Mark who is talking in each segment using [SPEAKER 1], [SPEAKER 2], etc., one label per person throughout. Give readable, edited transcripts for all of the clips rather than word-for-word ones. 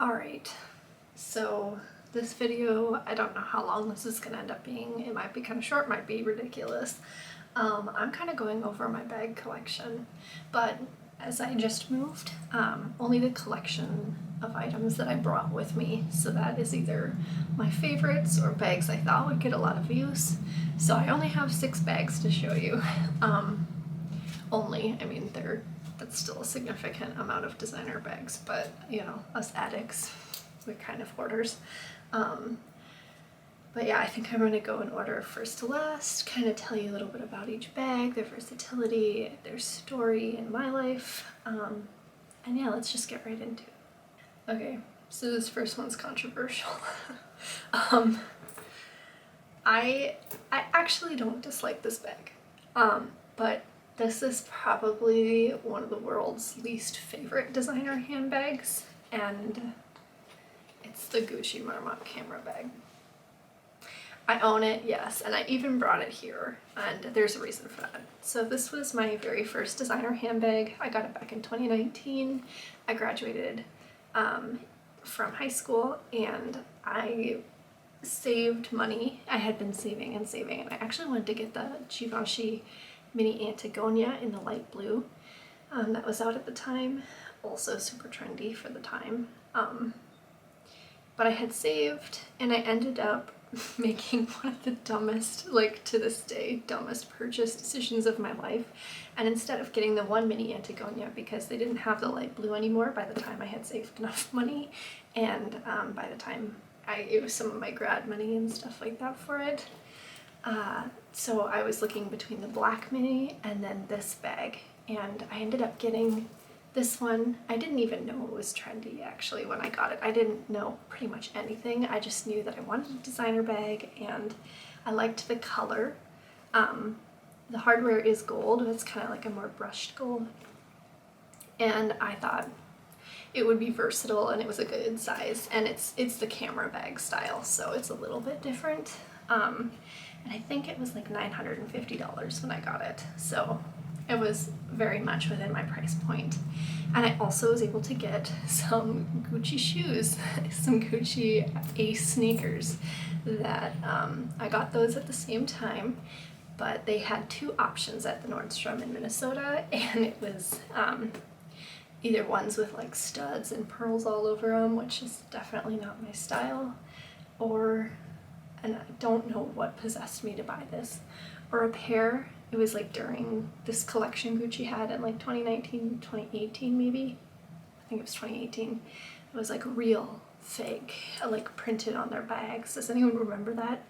[SPEAKER 1] Alright, so this video, I don't know how long this is gonna end up being. It might be kind of short, might be ridiculous. I'm kind of going over my bag collection, but as I just moved, only the collection of items that I brought with me. So that is either my favorites or bags I thought would get a lot of views. So I only have 6 bags to show you. I mean, that's still a significant amount of designer bags, but you know, us addicts, we kind of hoarders. But yeah, I think I'm gonna go in order first to last, kind of tell you a little bit about each bag, their versatility, their story in my life, and yeah, let's just get right into it. Okay, so this first one's controversial. I actually don't dislike this bag, but this is probably one of the world's least favorite designer handbags, and it's the Gucci Marmont camera bag. I own it, yes, and I even brought it here, and there's a reason for that. So this was my very first designer handbag. I got it back in 2019. I graduated from high school, and I saved money. I had been saving and saving, and I actually wanted to get the Givenchy Mini Antigonia in the light blue. That was out at the time, also super trendy for the time. But I had saved, and I ended up making one of the dumbest, like to this day, dumbest purchase decisions of my life. And instead of getting the one Mini Antigonia, because they didn't have the light blue anymore by the time I had saved enough money, and by the time it was some of my grad money and stuff like that for it. So I was looking between the black Mini and then this bag, and I ended up getting this one. I didn't even know it was trendy actually when I got it. I didn't know pretty much anything. I just knew that I wanted a designer bag, and I liked the color. The hardware is gold. It's kind of like a more brushed gold, and I thought it would be versatile, and it was a good size, and it's the camera bag style, so it's a little bit different. And I think it was like $950 when I got it, so it was very much within my price point. And I also was able to get some Gucci shoes, some Gucci Ace sneakers that I got those at the same time, but they had 2 options at the Nordstrom in Minnesota, and it was either ones with like studs and pearls all over them, which is definitely not my style, and I don't know what possessed me to buy this, or a pair. It was like during this collection Gucci had in like 2019, 2018 maybe. I think it was 2018. It was like real fake, like printed on their bags. Does anyone remember that?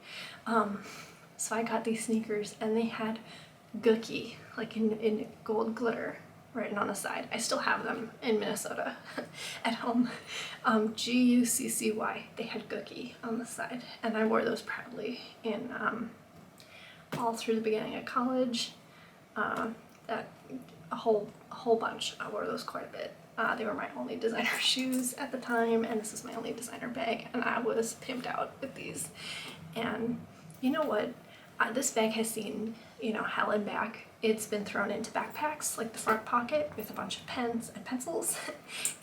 [SPEAKER 1] So I got these sneakers, and they had Gucci like in gold glitter written on the side. I still have them in Minnesota at home. Gucci. They had Gucci on the side, and I wore those proudly in all through the beginning of college. A whole bunch. I wore those quite a bit. They were my only designer shoes at the time, and this is my only designer bag, and I was pimped out with these. And you know what? This bag has seen, you know, hell and back. It's been thrown into backpacks, like the front pocket, with a bunch of pens and pencils.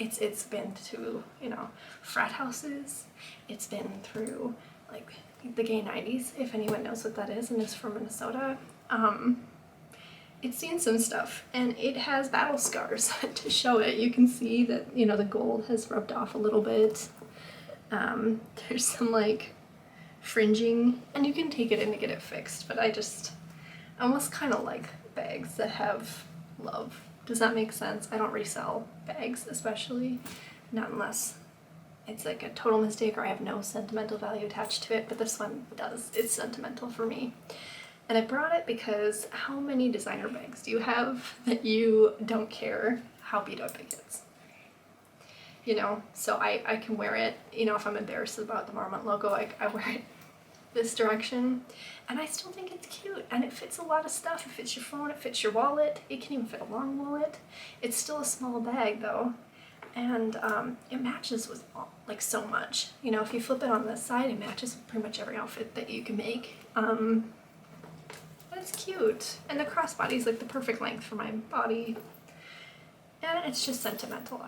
[SPEAKER 1] It's been to, you know, frat houses. It's been through like the gay 90s, if anyone knows what that is and is from Minnesota. It's seen some stuff, and it has battle scars to show it. You can see that, you know, the gold has rubbed off a little bit. There's some like fringing, and you can take it in to get it fixed, but I almost kind of like bags that have love. Does that make sense? I don't resell bags, especially not unless it's like a total mistake or I have no sentimental value attached to it, but this one does. It's sentimental for me. And I brought it because how many designer bags do you have that you don't care how beat up it gets? You know, so I can wear it, you know, if I'm embarrassed about the Marmont logo, I wear it this direction, and I still think it's cute, and it fits a lot of stuff. It fits your phone, it fits your wallet, it can even fit a long wallet. It's still a small bag though, and it matches with like so much. You know, if you flip it on the side, it matches with pretty much every outfit that you can make. But it's cute, and the crossbody is like the perfect length for my body, and it's just sentimental.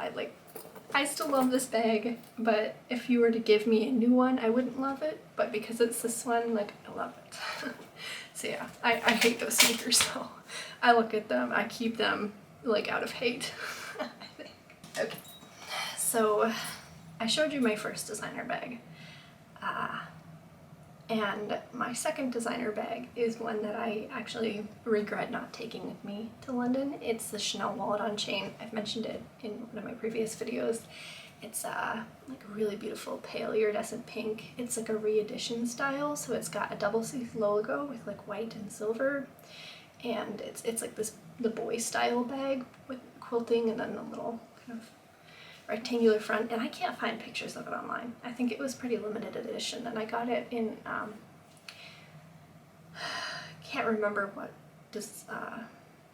[SPEAKER 1] I still love this bag, but if you were to give me a new one, I wouldn't love it, but because it's this one, like, I love it. So yeah, I hate those sneakers, so I look at them, I keep them, like, out of hate, I think. Okay, so I showed you my first designer bag, and my second designer bag is one that I actually regret not taking with me to London. It's the Chanel wallet on chain. I've mentioned it in one of my previous videos. It's like a really beautiful pale iridescent pink. It's like a re-edition style, so it's got a double C logo with like white and silver, and it's like the boy style bag with quilting and then the little kind of rectangular front, and I can't find pictures of it online. I think it was pretty limited edition, and I got it in can't remember what this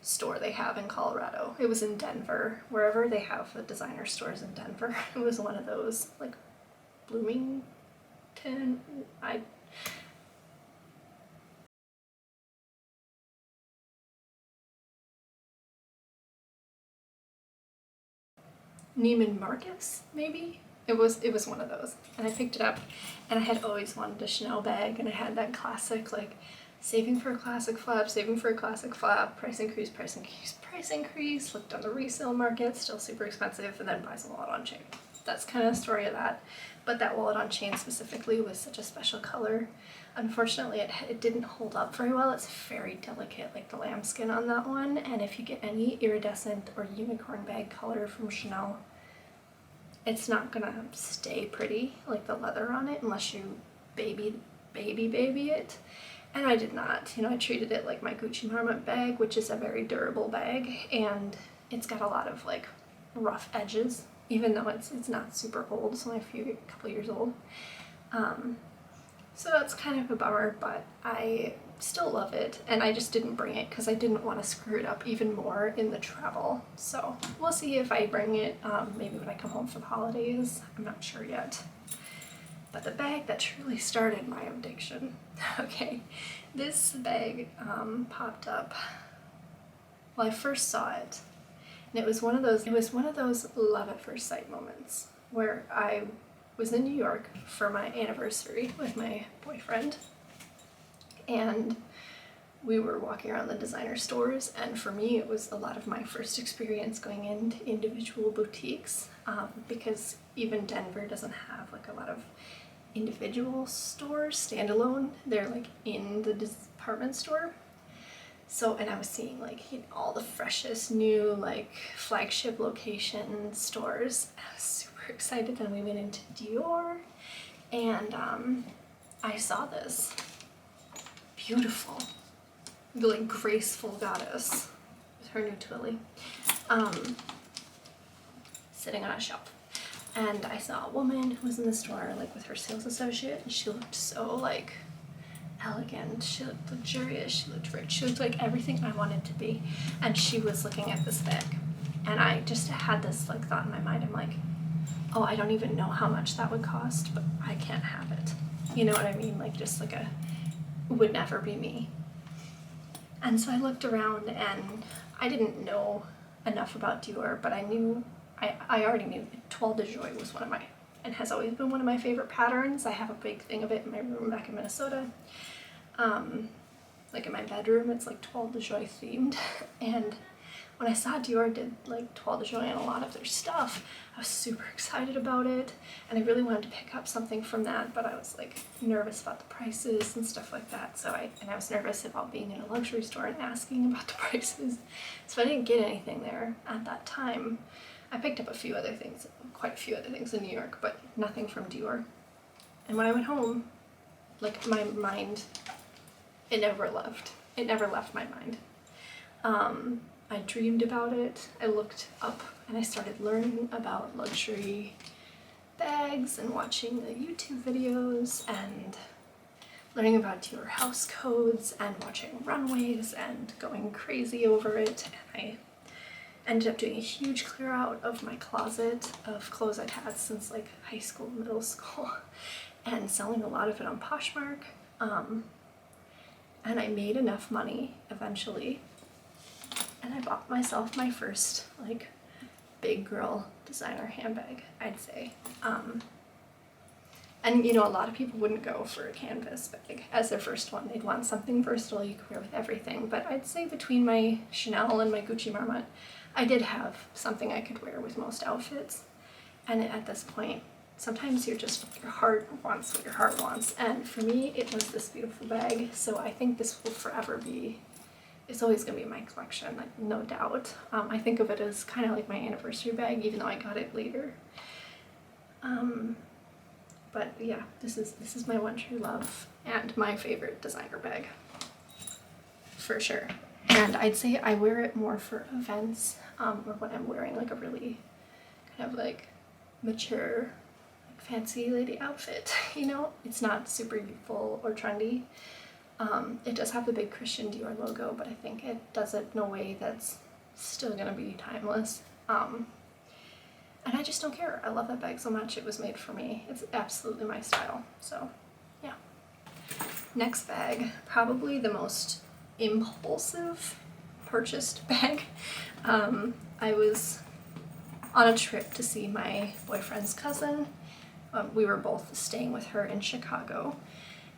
[SPEAKER 1] store they have in Colorado. It was in Denver, wherever they have the designer stores in Denver. It was one of those, like Bloomington. Neiman Marcus, maybe? It was one of those, and I picked it up, and I had always wanted a Chanel bag, and I had that classic, like, saving for a classic flap, saving for a classic flap, price increase, price increase, price increase, looked on the resale market, still super expensive, and then buys a wallet on chain. That's kind of the story of that, but that wallet on chain specifically was such a special color. Unfortunately, it didn't hold up very well. It's very delicate, like the lambskin on that one, and if you get any iridescent or unicorn bag color from Chanel, it's not gonna stay pretty, like the leather on it, unless you baby it. And I did not. You know, I treated it like my Gucci Marmont bag, which is a very durable bag, and it's got a lot of like rough edges, even though it's not super old. It's only a couple years old. So that's kind of a bummer, but I still love it, and I just didn't bring it because I didn't want to screw it up even more in the travel. So we'll see if I bring it, maybe when I come home for the holidays. I'm not sure yet. But the bag that truly started my addiction. Okay, this bag popped up. Well, I first saw it, and it was one of those love at first sight moments where I was in New York for my anniversary with my boyfriend, and we were walking around the designer stores, and for me it was a lot of my first experience going into individual boutiques, because even Denver doesn't have like a lot of individual stores standalone. They're like in the department store. So, and I was seeing like, you know, all the freshest new like flagship location stores. I was super excited. Then we went into Dior, and I saw this beautiful, really graceful goddess with her new Twilly sitting on a shelf. And I saw a woman who was in the store like with her sales associate, and she looked so like elegant, she looked luxurious, she looked rich, she looked like everything I wanted to be. And she was looking at this bag, and I just had this like thought in my mind. I'm like, oh, I don't even know how much that would cost, but I can't have it. You know what I mean? Like, just like would never be me. And so I looked around, and I didn't know enough about Dior, but I knew, I already knew Toile de Joie was one of my, and has always been one of my favorite patterns. I have a big thing of it in my room back in Minnesota. Like in my bedroom, it's like Toile de Joie themed. And when I saw Dior did like Toile de Joie and a lot of their stuff, I was super excited about it, and I really wanted to pick up something from that, but I was like nervous about the prices and stuff like that. So I was nervous about being in a luxury store and asking about the prices. So I didn't get anything there at that time. I picked up quite a few other things in New York, but nothing from Dior. And when I went home, like my mind, it never left my mind. I dreamed about it, I looked up, and I started learning about luxury bags and watching the YouTube videos and learning about Dior house codes and watching runways and going crazy over it. And I ended up doing a huge clear out of my closet of clothes I'd had since like high school, middle school, and selling a lot of it on Poshmark. And I made enough money eventually, and I bought myself my first like big girl designer handbag, I'd say. And you know, a lot of people wouldn't go for a canvas bag as their first one. They'd want something versatile you could wear with everything. But I'd say between my Chanel and my Gucci Marmont, I did have something I could wear with most outfits. And at this point, sometimes your heart wants what your heart wants. And for me, it was this beautiful bag. So I think this will forever be, it's always gonna be in my collection, like no doubt. I think of it as kind of like my anniversary bag, even though I got it later. But yeah, this is my one true love and my favorite designer bag, for sure. And I'd say I wear it more for events, or when I'm wearing like a really kind of like mature, like fancy lady outfit, you know? It's not super youthful or trendy. It does have the big Christian Dior logo, but I think it does it in a way that's still gonna be timeless. And I just don't care. I love that bag so much. It was made for me. It's absolutely my style. So yeah. Next bag, probably the most impulsive purchased bag. I was on a trip to see my boyfriend's cousin. We were both staying with her in Chicago.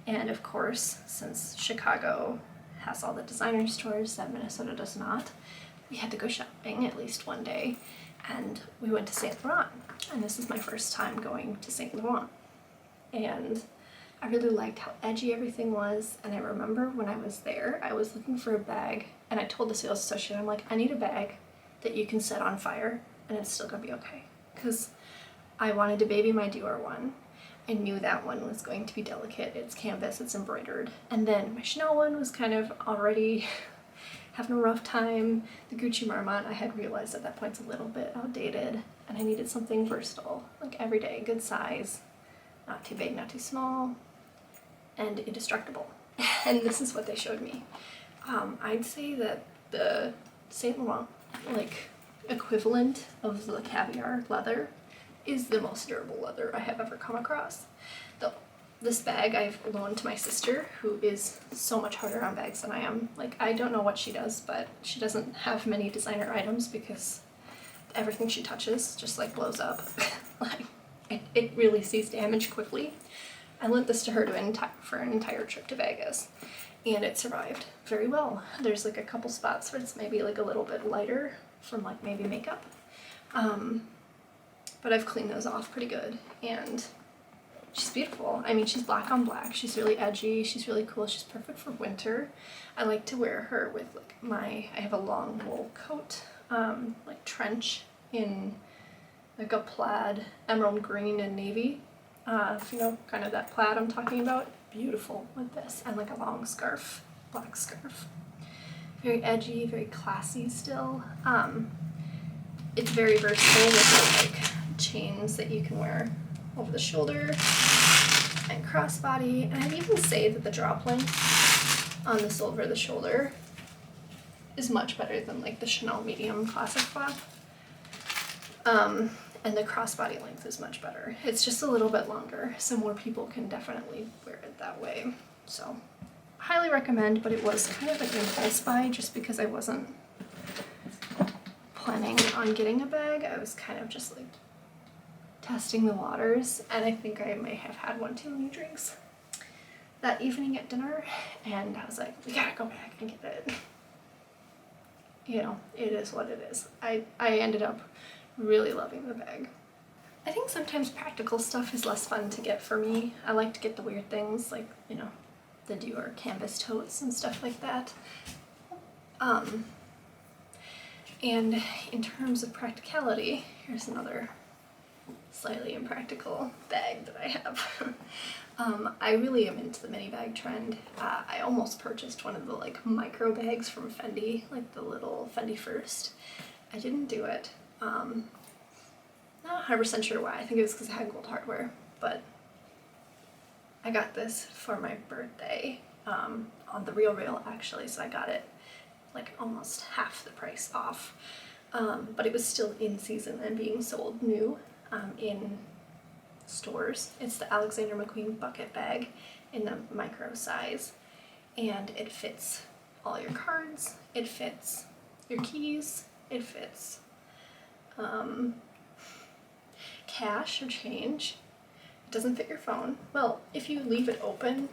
[SPEAKER 1] And of course, since Chicago has all the designer stores that Minnesota does not, we had to go shopping at least one day. And we went to Saint Laurent, and this is my first time going to Saint Laurent. And I really liked how edgy everything was, and I remember when I was there, I was looking for a bag, and I told the sales associate, I'm like, I need a bag that you can set on fire, and it's still gonna be okay. Because I wanted to baby my Dior one. I knew that one was going to be delicate, it's canvas, it's embroidered. And then my Chanel one was kind of already having a rough time. The Gucci Marmont, I had realized at that point, is a little bit outdated, and I needed something versatile, like everyday, good size, not too big, not too small, and indestructible. And this is what they showed me. I'd say that the Saint Laurent, like, equivalent of the caviar leather is the most durable leather I have ever come across. This bag I've loaned to my sister, who is so much harder on bags than I am. Like, I don't know what she does, but she doesn't have many designer items because everything she touches just like blows up. Like, it really sees damage quickly. I lent this to her for an entire trip to Vegas, and it survived very well. There's like a couple spots where it's maybe like a little bit lighter from like maybe makeup. But I've cleaned those off pretty good, and she's beautiful. I mean, she's black on black. She's really edgy. She's really cool. She's perfect for winter. I like to wear her with like I have a long wool coat, like trench in like a plaid, emerald green and navy. If you know kind of that plaid I'm talking about, beautiful with this, and like a long scarf, black scarf. Very edgy, very classy still. It's very versatile with like chains that you can wear over the shoulder and crossbody, and I'd even say that the drop length on this over the shoulder is much better than like the Chanel medium classic flap. And the crossbody length is much better. It's just a little bit longer, so more people can definitely wear it that way. So highly recommend, but it was kind of an impulse buy just because I wasn't planning on getting a bag. I was kind of just like testing the waters, and I think I may have had one too many drinks that evening at dinner, and I was like, we gotta go back and get it. You know, it is what it is. I ended up really loving the bag. I think sometimes practical stuff is less fun to get for me. I like to get the weird things, like, you know, the Dior canvas totes and stuff like that. And in terms of practicality, here's another slightly impractical bag that I have. I really am into the mini bag trend. I almost purchased one of the like micro bags from Fendi, like the little Fendi First. I didn't do it. Not 100% sure why. I think it was because I had gold hardware, but I got this for my birthday on the Real actually, so I got it like almost half the price off. But it was still in season and being sold new in stores. It's the Alexander McQueen bucket bag in the micro size, and it fits all your cards, it fits your keys, it fits cash or change. It doesn't fit your phone. Well, if you leave it open,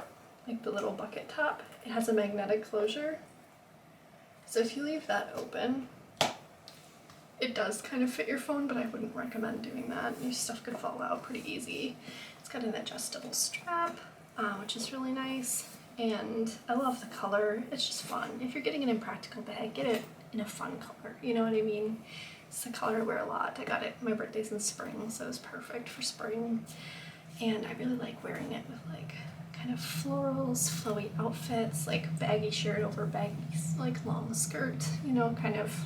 [SPEAKER 1] like the little bucket top, it has a magnetic closure. So if you leave that open, it does kind of fit your phone, but I wouldn't recommend doing that. Your stuff could fall out pretty easy. It's got an adjustable strap, which is really nice. And I love the color. It's just fun. If you're getting an impractical bag, get it in a fun color. You know what I mean? It's a color I wear a lot. I got it, my birthday's in spring, so it's perfect for spring. And I really like wearing it with like kind of florals, flowy outfits, like baggy shirt over baggy, like long skirt, you know, kind of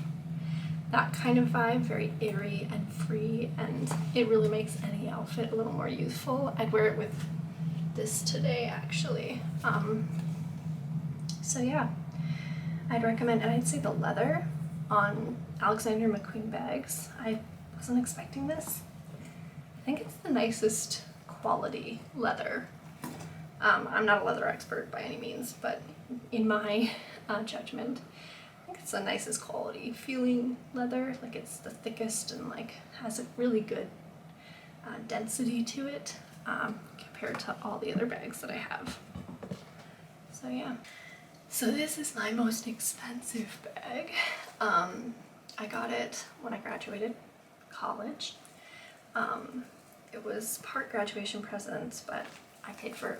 [SPEAKER 1] that kind of vibe, very airy and free, and it really makes any outfit a little more youthful. I'd wear it with this today, actually. So yeah, I'd recommend, and I'd say the leather on Alexander McQueen bags, I wasn't expecting this. I think it's the nicest quality leather. I'm not a leather expert by any means, but in my judgment, I think it's the nicest quality feeling leather. Like it's the thickest and like has a really good density to it compared to all the other bags that I have. So yeah. So this is my most expensive bag. I got it when I graduated college. It was part graduation present, but I paid for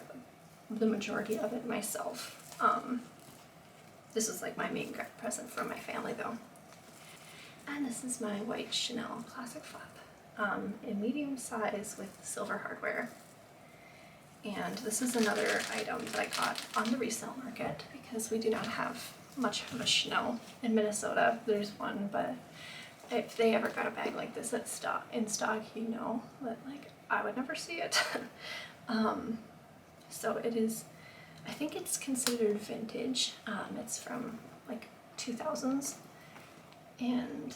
[SPEAKER 1] the majority of it myself. This is like my main present from my family though. And this is my white Chanel classic flap in medium size with silver hardware. And this is another item that I got on the resale market because we do not have much of a Chanel in Minnesota. There's one, but if they ever got a bag like this in stock, you know that like I would never see it. So it is, I think it's considered vintage. It's from like 2000s and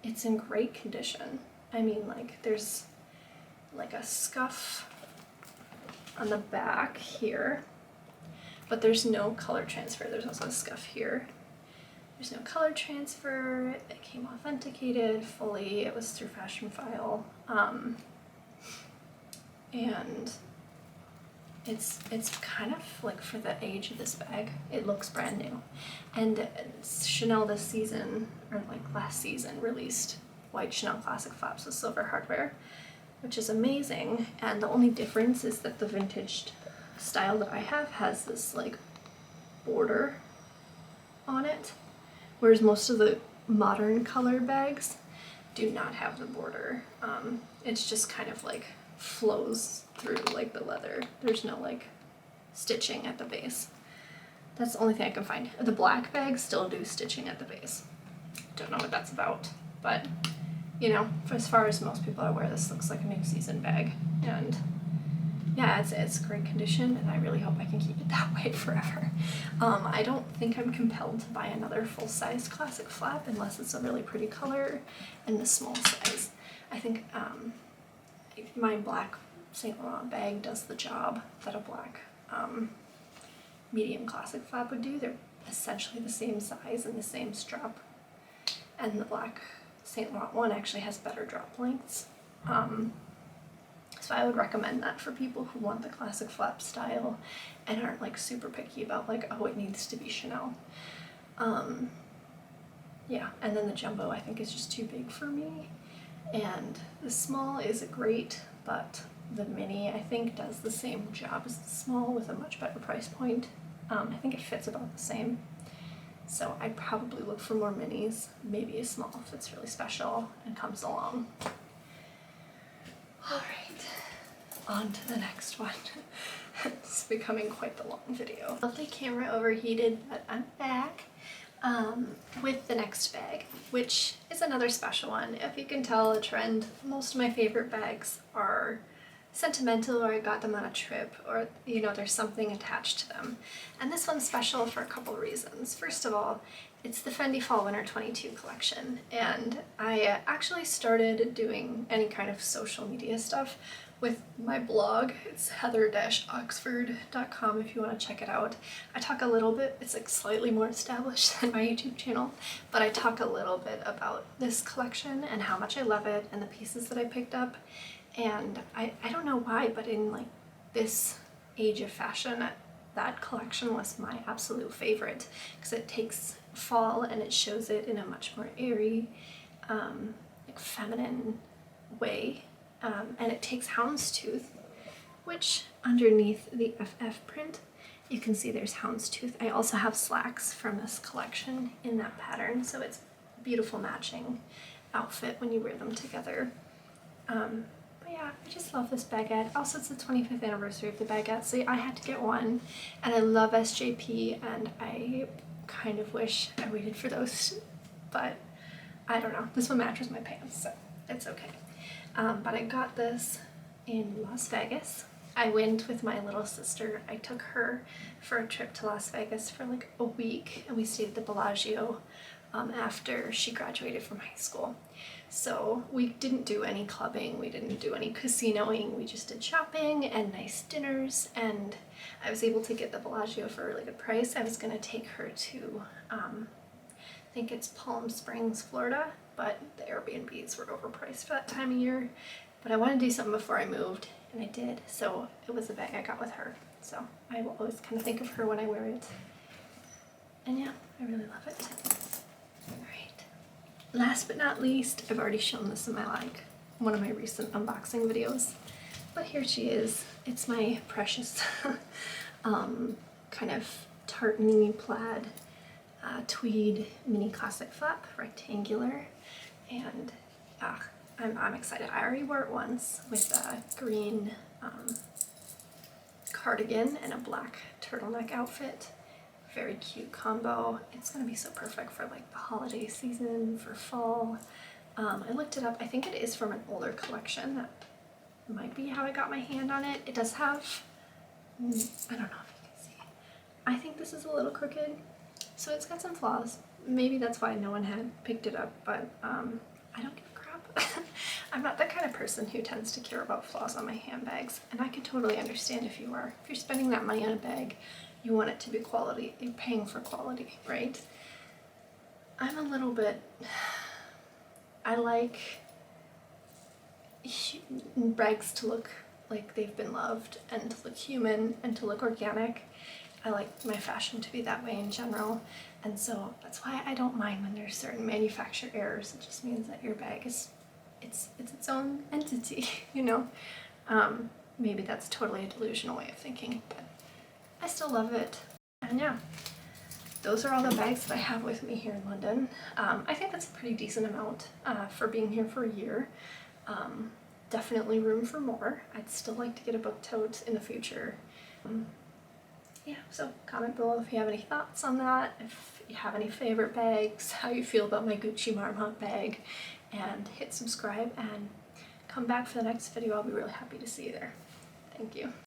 [SPEAKER 1] it's in great condition. I mean, like there's like a scuff on the back here, but there's no color transfer. There's also a scuff here. There's no color transfer. It came authenticated fully. It was through Fashion File. And it's kind of like for the age of this bag, it looks brand new. And Chanel this season, or like last season, released white Chanel classic flaps with silver hardware, which is amazing. And the only difference is that the vintage style that I have has this like border on it, whereas most of the modern color bags do not have the border. It's just kind of like flows through like the leather. There's no like stitching at the base. That's the only thing I can find. The black bags still do stitching at the base. Don't know what that's about, but you know, for as far as most people are aware, this looks like a new season bag. And yeah, it's great condition, and I really hope I can keep it that way forever. I don't think I'm compelled to buy another full-size classic flap unless it's a really pretty color and the small size. I think my black Saint Laurent bag does the job that a black medium classic flap would do. They're essentially the same size and the same strap, and the black Saint Laurent one actually has better drop lengths. So I would recommend that for people who want the classic flap style and aren't like super picky about like, oh, it needs to be Chanel. Yeah, and then the jumbo I think is just too big for me. And the small is great, but the mini I think does the same job as the small with a much better price point. I think it fits about the same. So I'd probably look for more minis, maybe a small if it's really special and comes along. All right, on to the next one. It's becoming quite the long video. Lovely camera overheated, but I'm back with the next bag, which is another special one. If you can tell a trend, most of my favorite bags are sentimental, or I got them on a trip, or you know, there's something attached to them. And this one's special for a couple of reasons. First of all, it's the Fendi Fall Winter 22 collection, and I actually started doing any kind of social media stuff with my blog. It's heather-oxford.com if you want to check it out. I talk a little bit, it's like slightly more established than my YouTube channel, but I talk a little bit about this collection and how much I love it and the pieces that I picked up. And I don't know why, but in like this age of fashion, that collection was my absolute favorite because it takes fall and it shows it in a much more airy, like feminine way. And it takes houndstooth, which underneath the FF print, you can see there's houndstooth. I also have slacks from this collection in that pattern, so it's a beautiful matching outfit when you wear them together. But yeah, I just love this baguette. Also, it's the 25th anniversary of the baguette, so I had to get one. And I love SJP, and I kind of wish I waited for those, but I don't know. This one matches my pants, so it's okay. But I got this in Las Vegas. I went with my little sister. I took her for a trip to Las Vegas for like a week, and we stayed at the Bellagio after she graduated from high school. So we didn't do any clubbing, we didn't do any casinoing, we just did shopping and nice dinners, and I was able to get the Bellagio for a really good price. I was gonna take her to, I think it's Palm Springs, Florida, but the Airbnbs were overpriced for that time of year. But I wanted to do something before I moved, and I did, so it was the bag I got with her. So I will always kind of think of her when I wear it. And yeah, I really love it. Alright. Last but not least, I've already shown this in my one of my recent unboxing videos, but here she is. It's my precious kind of tartany plaid tweed mini classic flap, rectangular, and I'm excited. I already wore it once with a green cardigan and a black turtleneck outfit. Very cute combo. It's gonna be so perfect for like the holiday season, for fall. I looked it up. I think it is from an older collection. That might be how I got my hand on it. It does have, I don't know if you can see. I think this is a little crooked, so it's got some flaws. Maybe that's why no one had picked it up, but I don't give a crap. I'm not that kind of person who tends to care about flaws on my handbags, and I can totally understand if you are. If you're spending that money on a bag, you want it to be quality. You're paying for quality, right? I'm a little bit, I like bags to look like they've been loved and to look human and to look organic. I like my fashion to be that way in general, and so that's why I don't mind when there's certain manufacturer errors. It just means that your bag is, it's its own entity, you know? Maybe that's totally a delusional way of thinking, but I still love it. And yeah, those are all the bags that I have with me here in London. I think that's a pretty decent amount for being here for a year. Definitely room for more. I'd still like to get a book tote in the future. Yeah, so comment below if you have any thoughts on that, if you have any favorite bags, how you feel about my Gucci Marmont bag, and hit subscribe and come back for the next video. I'll be really happy to see you there. Thank you.